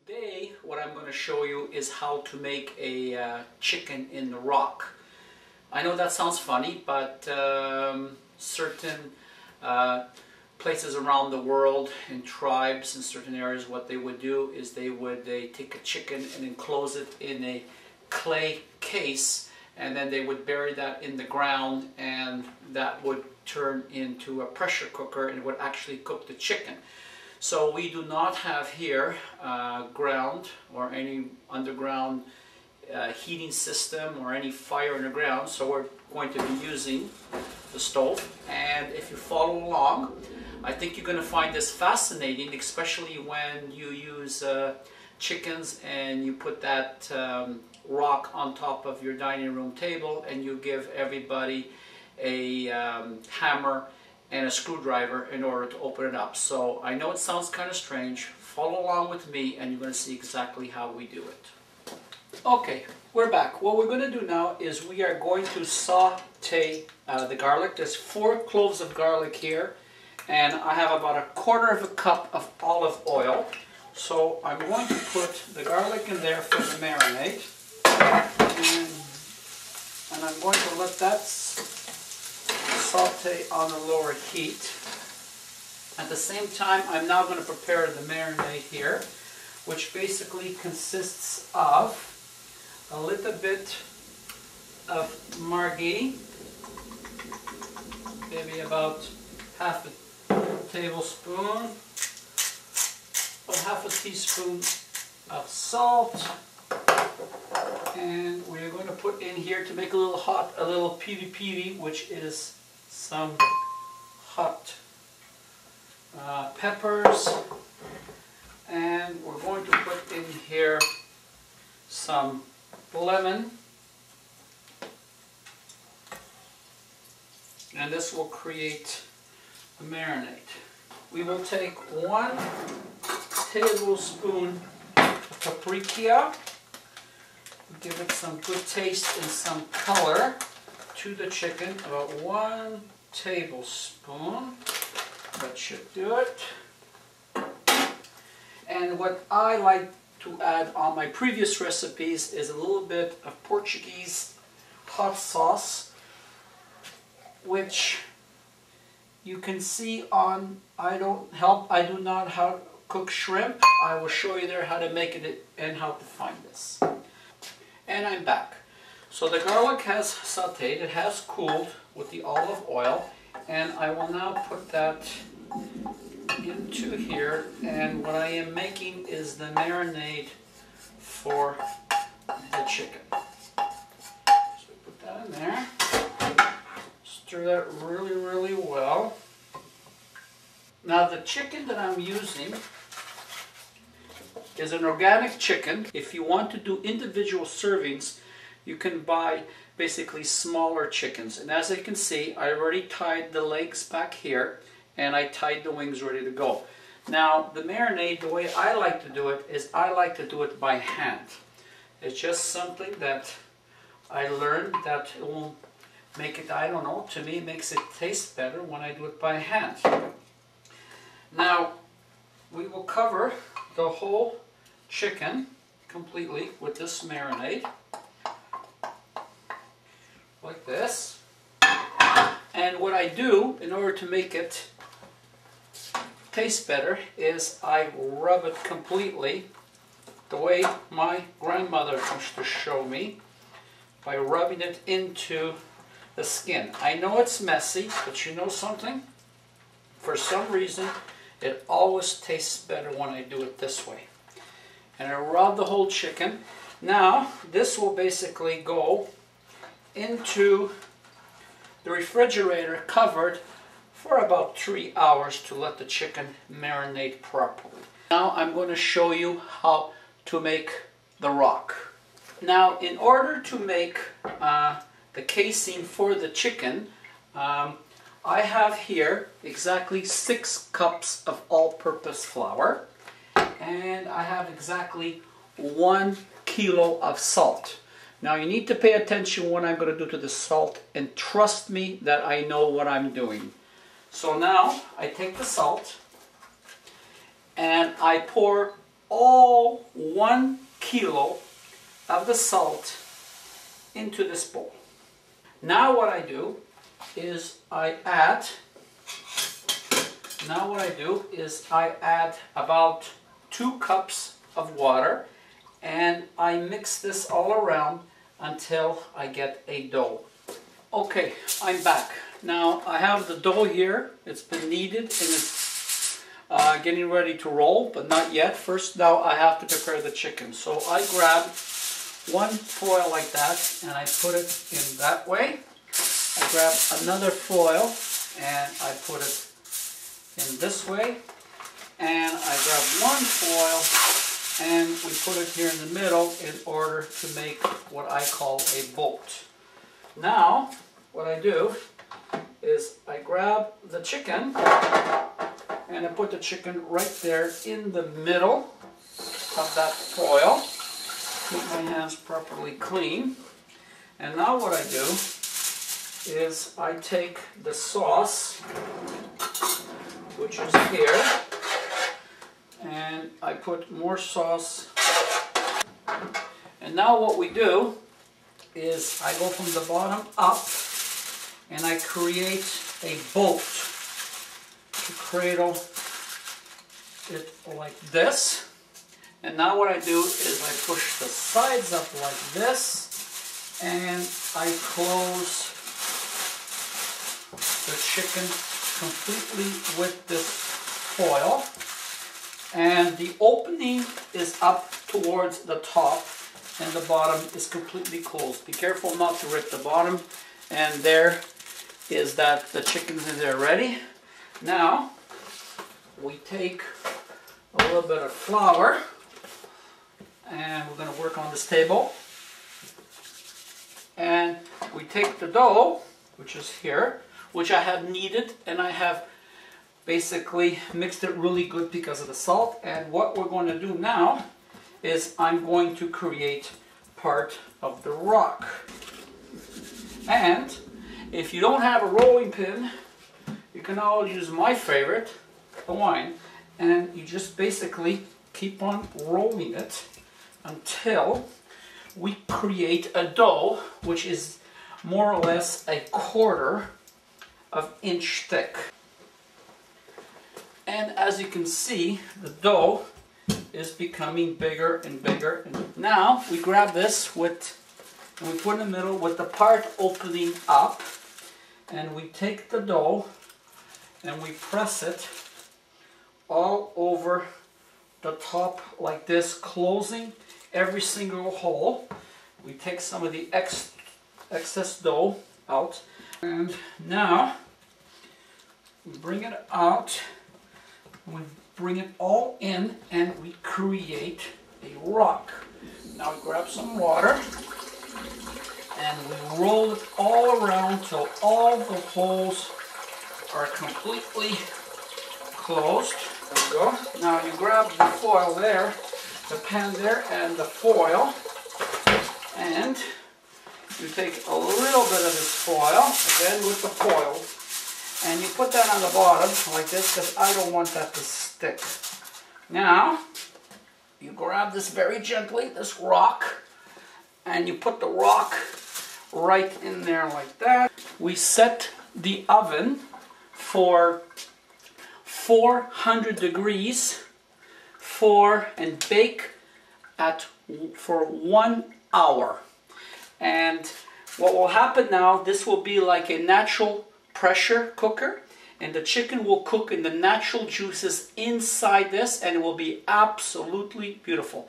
Today, what I'm going to show you is how to make a chicken in the rock. I know that sounds funny, but certain places around the world, in tribes in certain areas, what they would do is they take a chicken and enclose it in a clay case, and then they would bury that in the ground, and that would turn into a pressure cooker and would actually cook the chicken. So we do not have here ground or any underground heating system or any fire in the ground, so we're going to be using the stove. And if you follow along, I think you're going to find this fascinating, especially when you use chickens and you put that rock on top of your dining room table and you give everybody a hammer and a screwdriver in order to open it up. So I know it sounds kind of strange. Follow along with me and you're going to see exactly how we do it. Okay, we're back. What we're going to do now is we are going to saute the garlic. There's 4 cloves of garlic here, and I have about 1/4 cup of olive oil. So I'm going to put the garlic in there for the marinade, and I'm going to let that saute on a lower heat. At the same time, I'm now going to prepare the marinade here, which basically consists of a little bit of marghi, maybe about half a tablespoon, about half a teaspoon of salt, and we're going to put in here, to make a little hot, a little piri, which is some hot peppers, and we're going to put in here some lemon, and this will create a marinade. We will take 1 tablespoon of paprika, give it some good taste and some color to the chicken, about 1 tablespoon. That should do it. And what I like to add on my previous recipes is a little bit of Portuguese hot sauce, which you can see on, I do not how to cook shrimp. I will show you there how to make it and how to find this. And I'm back. So the garlic has sauteed, it has cooled with the olive oil, and I will now put that into here, and what I am making is the marinade for the chicken. So we put that in there, stir that really well. Now the chicken that I'm using is an organic chicken. If you want to do individual servings, you can buy basically smaller chickens. And as you can see, I already tied the legs back here, and I tied the wings ready to go. Now the marinade, the way I like to do it is I like to do it by hand. It's just something that I learned that it will make it, I don't know, to me it makes it taste better when I do it by hand. Now we will cover the whole chicken completely with this marinade, like this. And what I do in order to make it taste better is I rub it completely the way my grandmother used to show me, by rubbing it into the skin. I know it's messy, but you know something? For some reason it always tastes better when I do it this way. And I rub the whole chicken. Now this will basically go into the refrigerator covered for about 3 hours to let the chicken marinate properly. Now I'm going to show you how to make the rock. Now in order to make the casing for the chicken, I have here exactly 6 cups of all-purpose flour, and I have exactly 1 kilo of salt. Now you need to pay attention what I'm going to do to the salt, and trust me that I know what I'm doing. So now I take the salt and I pour all 1 kilo of the salt into this bowl. Now what I do is I add about 2 cups of water, and I mix this all around until I get a dough. Okay, I'm back. Now I have the dough here. It's been kneaded and it's getting ready to roll, but not yet. First, now I have to prepare the chicken. So I grab one foil like that and I put it in that way. I grab another foil and I put it in this way. And I grab one foil and we put it here in the middle in order to make what I call a boat. Now, what I do is I grab the chicken and I put the chicken right there in the middle of that foil. Keep my hands properly clean. And now what I do is I take the sauce, which is here, and I put more sauce. And now what we do is I go from the bottom up and I create a boat to cradle it like this. And now what I do is I push the sides up like this and I close the chicken completely with this foil. And the opening is up towards the top and the bottom is completely closed. Be careful not to rip the bottom. And there is that the chicken's in there ready. Now we take a little bit of flour and we're going to work on this table. And we take the dough, which is here, which I have kneaded and I have basically mixed it really good because of the salt. And what we're going to do now is I'm going to create part of the rock. And if you don't have a rolling pin, you can always use my favorite, the wine, and you just basically keep on rolling it until we create a dough which is more or less a 1/4 of inch thick. And as you can see, the dough is becoming bigger and bigger. And now we grab this and we put in the middle with the part opening up, and we take the dough and we press it all over the top like this, closing every single hole. We take some of the excess dough out, and now we bring it out. We bring it all in and we create a rock. Now we grab some water and we roll it all around till all the holes are completely closed. There we go. Now you grab the foil there, the pan there, and the foil, and you take a little bit of this foil, again with the foil, and you put that on the bottom like this because I don't want that to stick. Now, you grab this very gently, this rock, and you put the rock right in there like that. We set the oven for 400 degrees and bake for 1 hour. And what will happen now, this will be like a natural pressure cooker, and the chicken will cook in the natural juices inside this, and it will be absolutely beautiful.